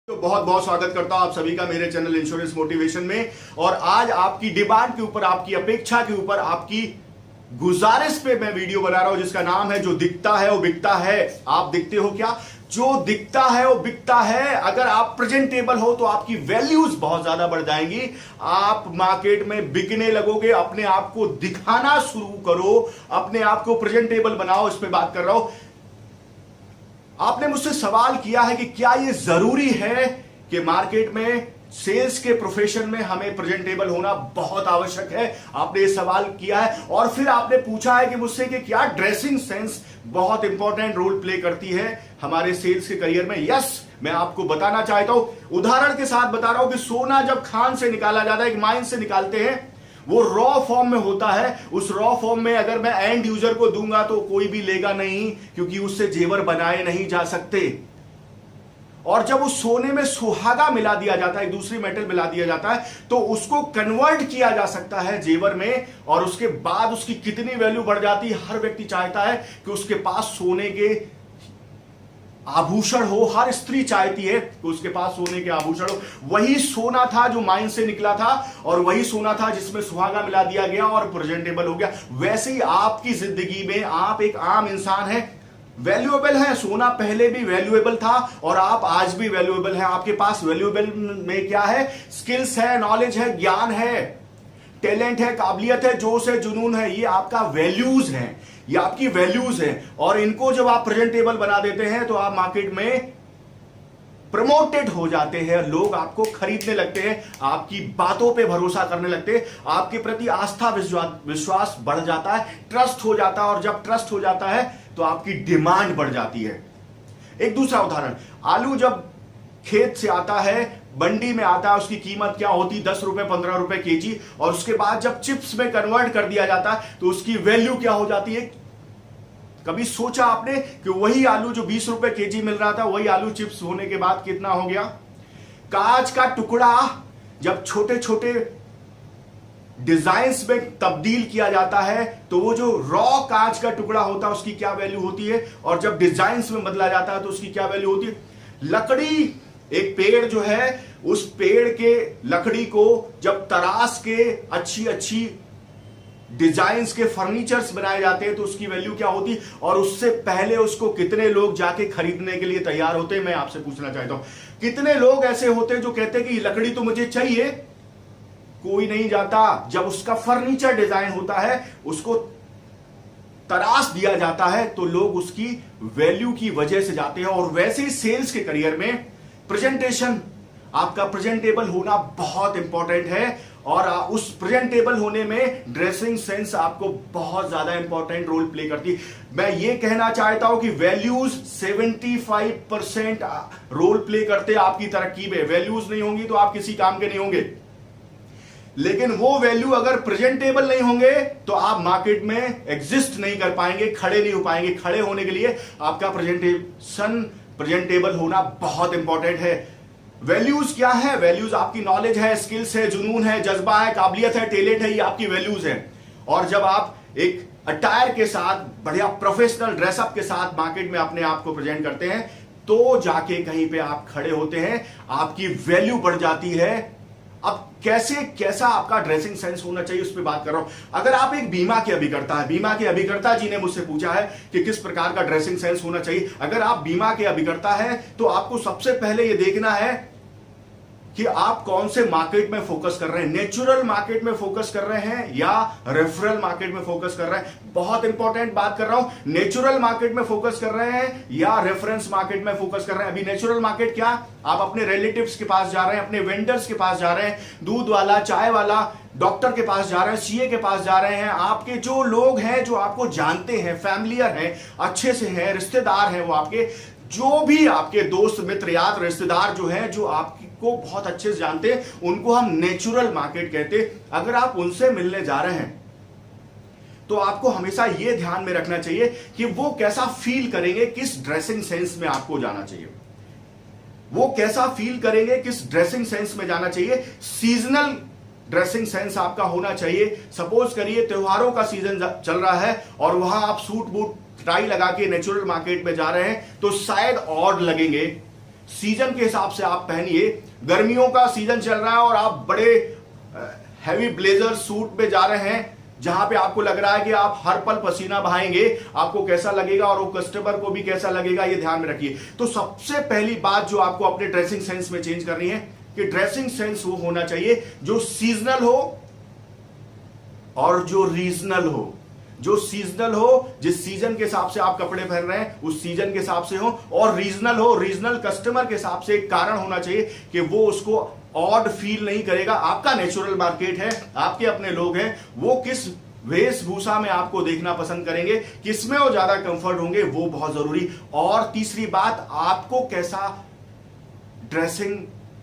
तो बहुत बहुत स्वागत करता हूं आप सभी का मेरे चैनल इंश्योरेंस मोटिवेशन में। और आज आपकी डिमांड के ऊपर, आपकी अपेक्षा के ऊपर, आपकी गुजारिश पे मैं वीडियो बना रहा हूं जिसका नाम है जो दिखता है वो बिकता है। आप दिखते हो क्या? जो दिखता है वो बिकता है। अगर आप प्रेजेंटेबल हो तो आपकी वैल्यूज बहुत ज्यादा बढ़ जाएंगी, आप मार्केट में बिकने लगोगे। अपने आप को दिखाना शुरू करो, अपने आप को प्रेजेंटेबल बनाओ। इस पे बात कर रहा हूं। आपने मुझसे सवाल किया है कि क्या यह जरूरी है कि मार्केट में सेल्स के प्रोफेशन में हमें प्रेजेंटेबल होना बहुत आवश्यक है। आपने यह सवाल किया है और फिर आपने पूछा है कि मुझसे कि क्या ड्रेसिंग सेंस बहुत इंपॉर्टेंट रोल प्ले करती है हमारे सेल्स के करियर में। यस, मैं आपको बताना चाहता हूं, उदाहरण के साथ बता रहा हूं कि सोना जब खान से निकाला जाता है, एक माइन से निकालते हैं, वो रॉ फॉर्म में होता है। उस रॉ फॉर्म में अगर मैं एंड यूजर को दूंगा तो कोई भी लेगा नहीं, क्योंकि उससे जेवर बनाए नहीं जा सकते। और जब उस सोने में सुहागा मिला दिया जाता है, एक दूसरी मेटल मिला दिया जाता है, तो उसको कन्वर्ट किया जा सकता है जेवर में, और उसके बाद उसकी कितनी वैल्यू बढ़ जाती है। हर व्यक्ति चाहता है कि उसके पास सोने के आभूषण हो, हर स्त्री चाहती है कि उसके पास सोने के आभूषण हो। वही सोना था जो माइन से निकला था, और वही सोना था जिसमें सुहागा मिला दिया गया और प्रेजेंटेबल हो गया। वैसे ही आपकी जिंदगी में आप एक आम इंसान है, वैल्यूएबल है। सोना पहले भी वैल्यूएबल था और आप आज भी वैल्यूएबल है। आपके पास वैल्यूएबल में क्या है? स्किल्स है, नॉलेज है, ज्ञान है, टैलेंट है, काबिलियत है, जोश है, जुनून है। ये आपका वैल्यूज है, ये आपकी वैल्यूज है। और इनको जब आप प्रेजेंटेबल बना देते हैं तो आप मार्केट में प्रमोटेड हो जाते हैं, लोग आपको खरीदने लगते हैं, आपकी बातों पे भरोसा करने लगते हैं, आपके प्रति आस्था विश्वास बढ़ जाता है, ट्रस्ट हो जाता है। और जब ट्रस्ट हो जाता है तो आपकी डिमांड बढ़ जाती है। एक दूसरा उदाहरण, आलू जब खेत से आता है, मंडी में आता है, उसकी कीमत क्या होती? 10 रुपए, 15 रुपए केजी। और उसके बाद जब चिप्स में कन्वर्ट कर दिया जाता है तो उसकी वैल्यू क्या हो जाती है? कभी सोचा आपने कि वही आलू जो 20 रुपए केजी मिल रहा था, वही आलू चिप्स होने के बाद कितना हो गया? कांच का टुकड़ा जब छोटे छोटे डिजाइन्स में तब्दील किया जाता है तो वो जो रॉ कांच का टुकड़ा होता है उसकी क्या वैल्यू होती है, और जब डिजाइन्स में बदला जाता है तो उसकी क्या वैल्यू होती है? लकड़ी, एक पेड़ जो है, उस पेड़ के लकड़ी को जब तराश के अच्छी अच्छी डिजाइन्स के फर्नीचर्स बनाए जाते हैं तो उसकी वैल्यू क्या होती? और उससे पहले उसको कितने लोग जाके खरीदने के लिए तैयार होते हैं? मैं आपसे पूछना चाहता हूं, कितने लोग ऐसे होते हैं जो कहते हैं कि लकड़ी तो मुझे चाहिए? कोई नहीं जाता। जब उसका फर्नीचर डिजाइन होता है, उसको तराश दिया जाता है, तो लोग उसकी वैल्यू की वजह से जाते हैं। और वैसे ही सेल्स के करियर में प्रेजेंटेशन, आपका प्रेजेंटेबल होना बहुत इंपॉर्टेंट है। और उस प्रेजेंटेबल होने में ड्रेसिंग सेंस आपको बहुत ज्यादा इंपॉर्टेंट रोल प्ले करती है। मैं ये कहना चाहता हूं कि वैल्यूज 75% रोल प्ले करते हैं आपकी तरक्की में। वैल्यूज नहीं होंगी तो आप किसी काम के नहीं होंगे, लेकिन वो वैल्यू अगर प्रेजेंटेबल नहीं होंगे तो आप मार्केट में एग्जिस्ट नहीं कर पाएंगे, खड़े नहीं हो पाएंगे। खड़े होने के लिए आपका प्रेजेंटेबल होना बहुत इंपॉर्टेंट है। वैल्यूज क्या है? वैल्यूज आपकी नॉलेज है, स्किल्स है, जुनून है, जज्बा है, काबिलियत है, टैलेंट है, ये आपकी वैल्यूज है। और जब आप एक अटायर के साथ, बढ़िया प्रोफेशनल ड्रेसअप के साथ मार्केट में अपने आप को प्रेजेंट करते हैं तो जाके कहीं पे आप खड़े होते हैं, आपकी वैल्यू बढ़ जाती है। अब कैसा आपका ड्रेसिंग सेंस होना चाहिए उस पर बात कर रहा हूं। अगर आप एक बीमा के अभिकर्ता है, बीमा के अभिकर्ता जी ने मुझसे पूछा है कि किस प्रकार का ड्रेसिंग सेंस होना चाहिए। अगर आप बीमा के अभिकर्ता हैं तो आपको सबसे पहले यह देखना है कि आप कौन से मार्केट में फोकस कर रहे हैं। नेचुरल मार्केट में फोकस कर रहे हैं या रेफरल मार्केट में फोकस कर रहे हैं? बहुत इंपॉर्टेंट बात कर रहा हूं। नेचुरल मार्केट में फोकस कर रहे हैं या रेफरेंस मार्केट में फोकस कर रहे हैं? अभी नेचुरल मार्केट क्या? आप अपने रिलेटिव्स के पास जा रहे हैं, अपने वेंडर्स के पास जा रहे हैं, दूध वाला, चाय वाला, डॉक्टर के पास जा रहे हैं, सीए के पास जा रहे हैं। आपके जो लोग हैं जो आपको जानते हैं, फैमिलियर हैं, अच्छे से हैं, रिश्तेदार हैं, वो आपके जो भी आपके दोस्त मित्र यार रिश्तेदार जो हैं, जो आपको बहुत अच्छे से जानते हैं, उनको हम नेचुरल मार्केट कहते हैं। अगर आप उनसे मिलने जा रहे हैं तो आपको हमेशा यह ध्यान में रखना चाहिए कि वो कैसा फील करेंगे, किस ड्रेसिंग सेंस में आपको जाना चाहिए। वो कैसा फील करेंगे, किस ड्रेसिंग सेंस में जाना चाहिए। सीजनल ड्रेसिंग सेंस आपका होना चाहिए। सपोज करिए त्योहारों का सीजन चल रहा है और वहां आप सूट बूट टाई लगा के नेचुरल मार्केट में जा रहे हैं तो शायद ऑड लगेंगे, सीजन के हिसाब से आप पहनिए। गर्मियों का सीजन चल रहा है और आप बड़े हैवी ब्लेजर सूट में जा रहे हैं, जहां पे आपको लग रहा है कि आप हर पल पसीना बहाएंगे, आपको कैसा लगेगा और वो कस्टमर को भी कैसा लगेगा, ये ध्यान में रखिए। तो सबसे पहली बात जो आपको अपने ड्रेसिंग सेंस में चेंज करनी है कि ड्रेसिंग सेंस वो होना चाहिए जो सीजनल हो और जो रीजनल हो। जो सीजनल हो, जिस सीजन के हिसाब से आप कपड़े पहन रहे हैं उस सीजन के हिसाब से हो, और रीजनल हो, रीजनल कस्टमर के हिसाब से। एक कारण होना चाहिए कि वो उसको ऑड फील नहीं करेगा। आपका नेचुरल मार्केट है, आपके अपने लोग हैं, वो किस वेशभूषा में आपको देखना पसंद करेंगे, किसमें वो ज्यादा कंफर्ट होंगे, वो बहुत जरूरी। और तीसरी बात, आपको कैसा ड्रेसिंग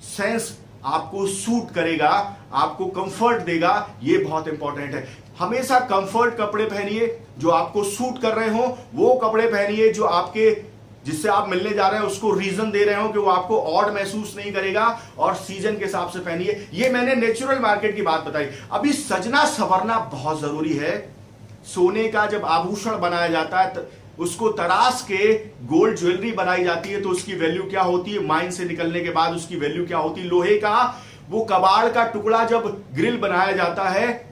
सेंस आपको सूट करेगा, आपको कंफर्ट देगा, ये बहुत इंपॉर्टेंट है। हमेशा कंफर्ट कपड़े पहनिए, जो आपको सूट कर रहे हो वो कपड़े पहनिए, जो आपके जिससे आप मिलने जा रहे हैं उसको रीजन दे रहे हो कि वो आपको ऑड महसूस नहीं करेगा, और सीजन के हिसाब से पहनिए। ये मैंने नेचुरल मार्केट की बात बताई। अभी सजना संवरना बहुत जरूरी है। सोने का जब आभूषण बनाया जाता है, उसको तराश के गोल्ड ज्वेलरी बनाई जाती है, तो उसकी वैल्यू क्या होती है, माइन से निकलने के बाद उसकी वैल्यू क्या होती है। लोहे का वो कबाड़ का टुकड़ा जब ग्रिल बनाया जाता है,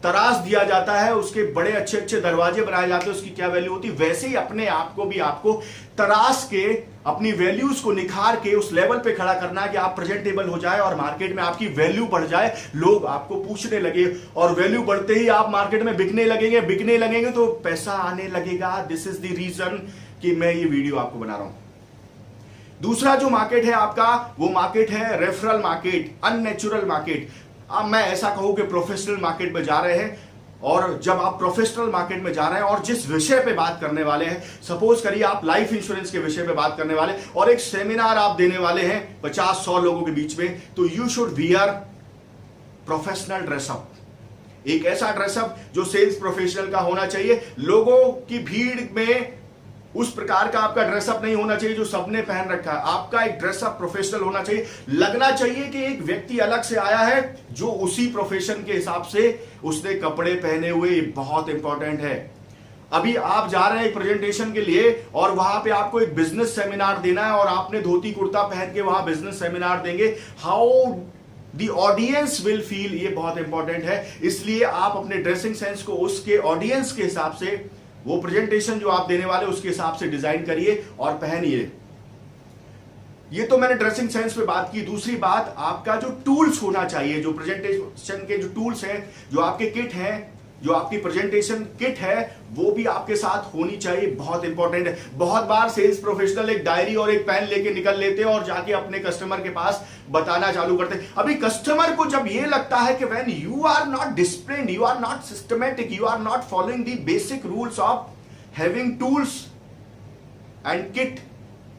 तराश दिया जाता है, उसके बड़े अच्छे अच्छे दरवाजे बनाए जाते हैं, उसकी क्या वैल्यू होती है। वैसे ही अपने आप को भी आपको तराश के अपनी वैल्यूज को निखार के उस लेवल पे खड़ा करना है कि आप प्रेजेंटेबल हो जाए और मार्केट में आपकी वैल्यू बढ़ जाए, लोग आपको पूछने लगे, और वैल्यू बढ़ते ही आप मार्केट में बिकने लगेंगे तो पैसा आने लगेगा। दिस इज द रीजन कि मैं ये वीडियो आपको बना रहा हूं। दूसरा जो मार्केट है आपका, वो मार्केट है रेफरल मार्केट, अननेचुरल मार्केट। अब मैं ऐसा कहूं कि प्रोफेशनल मार्केट में जा रहे हैं, और जब आप प्रोफेशनल मार्केट में जा रहे हैं और जिस विषय पे बात करने वाले हैं, सपोज करिए आप लाइफ इंश्योरेंस के विषय पे बात करने वाले और एक सेमिनार आप देने वाले हैं 50-100 लोगों के बीच में, तो you should wear professional dress up. एक ऐसा ड्रेसअप जो सेल्स प्रोफेशनल का होना चाहिए। लोगों की भीड़ में उस प्रकार का आपका ड्रेसअप नहीं होना चाहिए जो सबने पहन रखा है। आपका एक ड्रेसअप प्रोफेशनल होना चाहिए। लगना चाहिए कि एक व्यक्ति अलग से आया है जो उसी प्रोफेशन के हिसाब से उसने कपड़े पहने हुए। ये बहुत इंपॉर्टेंट है। अभी आप जा रहे हैं एक प्रेजेंटेशन के लिए और वहां पे आपको एक बिजनेस सेमिनार देना है और आपने धोती कुर्ता पहन के वहां बिजनेस सेमिनार देंगे। How the audience will feel, ये बहुत इंपॉर्टेंट है। इसलिए आप अपने ड्रेसिंग सेंस को उसके ऑडियंस के हिसाब से, वो प्रेजेंटेशन जो आप देने वाले उसके हिसाब से डिजाइन करिए और पहनिए। ये तो मैंने ड्रेसिंग सेंस पे बात की। दूसरी बात, आपका जो टूल्स होना चाहिए, जो प्रेजेंटेशन के जो टूल्स हैं, जो आपके किट हैं, जो आपकी प्रेजेंटेशन किट है, वो भी आपके साथ होनी चाहिए। बहुत इंपॉर्टेंट है। बहुत बार सेल्स प्रोफेशनल एक डायरी और एक पेन लेके निकल लेते हैं और जाके अपने कस्टमर के पास बताना चालू करते हैं। अभी कस्टमर को जब ये लगता है कि when you are not disciplined, you are not systematic, you are not following the basic rules of having tools and kit,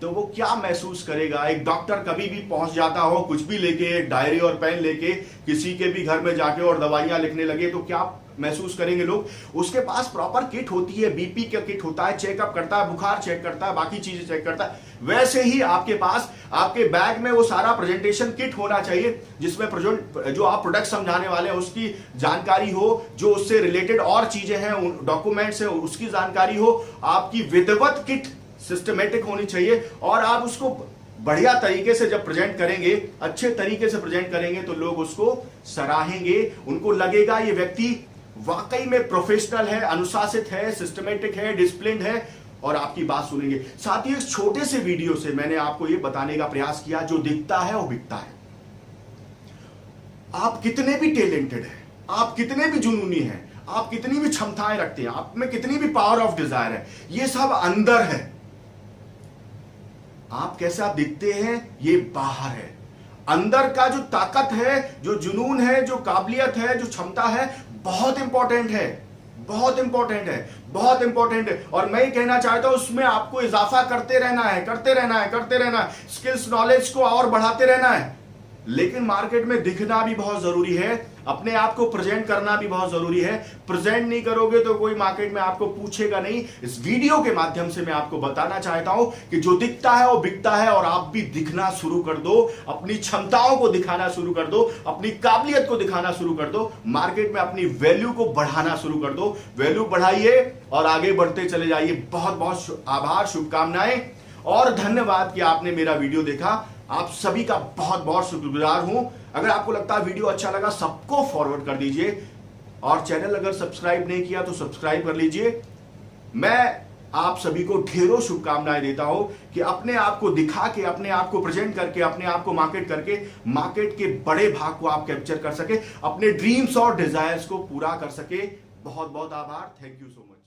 तो वो क्या महसूस करेगा। एक डॉक्टर कभी भी पहुंच जाता हो कुछ भी लेके, एक डायरी और पेन लेके किसी के भी घर में जाके और दवाइयां लिखने लगे, तो क्या महसूस करेंगे लोग। उसके पास प्रॉपर किट होती है, बीपी का किट होता है, चेकअप करता है, बुखार चेक करता है, बाकी चीजें चेक करता है। वैसे ही आपके पास आपके बैग में वो सारा प्रेजेंटेशन किट होना चाहिए, जिसमें जो आप प्रोडक्ट समझाने वाले हैं उसकी जानकारी हो, जो उससे रिलेटेड और चीजें हैं, डॉक्यूमेंट्स है, उसकी जानकारी हो। आपकी विधिवत किट सिस्टमेटिक होनी चाहिए और आप उसको बढ़िया तरीके से जब प्रेजेंट करेंगे, अच्छे तरीके से प्रेजेंट करेंगे, तो लोग उसको सराहेंगे। उनको लगेगा ये व्यक्ति वाकई में प्रोफेशनल है, अनुशासित है, सिस्टमेटिक है, डिसिप्लिन्ड है, और आपकी बात सुनेंगे। साथ ही इस छोटे से वीडियो से मैंने आपको यह बताने का प्रयास किया, जो दिखता है वो बिकता है। आप कितने भी टैलेंटेड हैं, आप कितने भी जुनूनी हैं, आप कितनी भी क्षमताएं रखते हैं, आप में कितनी भी पावर ऑफ डिजायर है, ये सब अंदर है। आप कैसा दिखते हैं ये बाहर है। अंदर का जो ताकत है, जो जुनून है, जो काबिलियत है, जो क्षमता है, बहुत इंपॉर्टेंट है, बहुत इंपॉर्टेंट है, बहुत इंपॉर्टेंट है। और मैं ये कहना चाहता हूं, उसमें आपको इजाफा करते रहना है, करते रहना है, करते रहना है। स्किल्स, नॉलेज को और बढ़ाते रहना है। लेकिन मार्केट में दिखना भी बहुत जरूरी है, अपने आप को प्रेजेंट करना भी बहुत जरूरी है। प्रेजेंट नहीं करोगे तो कोई मार्केट में आपको पूछेगा नहीं। इस वीडियो के माध्यम से मैं आपको बताना चाहता हूं कि जो दिखता है वो बिकता है, और आप भी दिखना शुरू कर दो, अपनी क्षमताओं को दिखाना शुरू कर दो, अपनी काबिलियत को दिखाना शुरू कर दो, मार्केट में अपनी वैल्यू को बढ़ाना शुरू कर दो। वैल्यू बढ़ाइए और आगे बढ़ते चले जाइए। बहुत बहुत आभार, शुभकामनाएं। और धन्यवाद कि आपने मेरा वीडियो देखा। आप सभी का बहुत बहुत शुक्रगुजार हूं। अगर आपको लगता है वीडियो अच्छा लगा, सबको फॉरवर्ड कर दीजिए, और चैनल अगर सब्सक्राइब नहीं किया तो सब्सक्राइब कर लीजिए। मैं आप सभी को ढेरों शुभकामनाएं देता हूं कि अपने आप को दिखा के, अपने आप को प्रेजेंट करके, अपने आप को मार्केट करके, मार्केट के बड़े भाग को आप कैप्चर कर सके, अपने ड्रीम्स और डिजायर्स को पूरा कर सके। बहुत बहुत आभार। Thank you so much.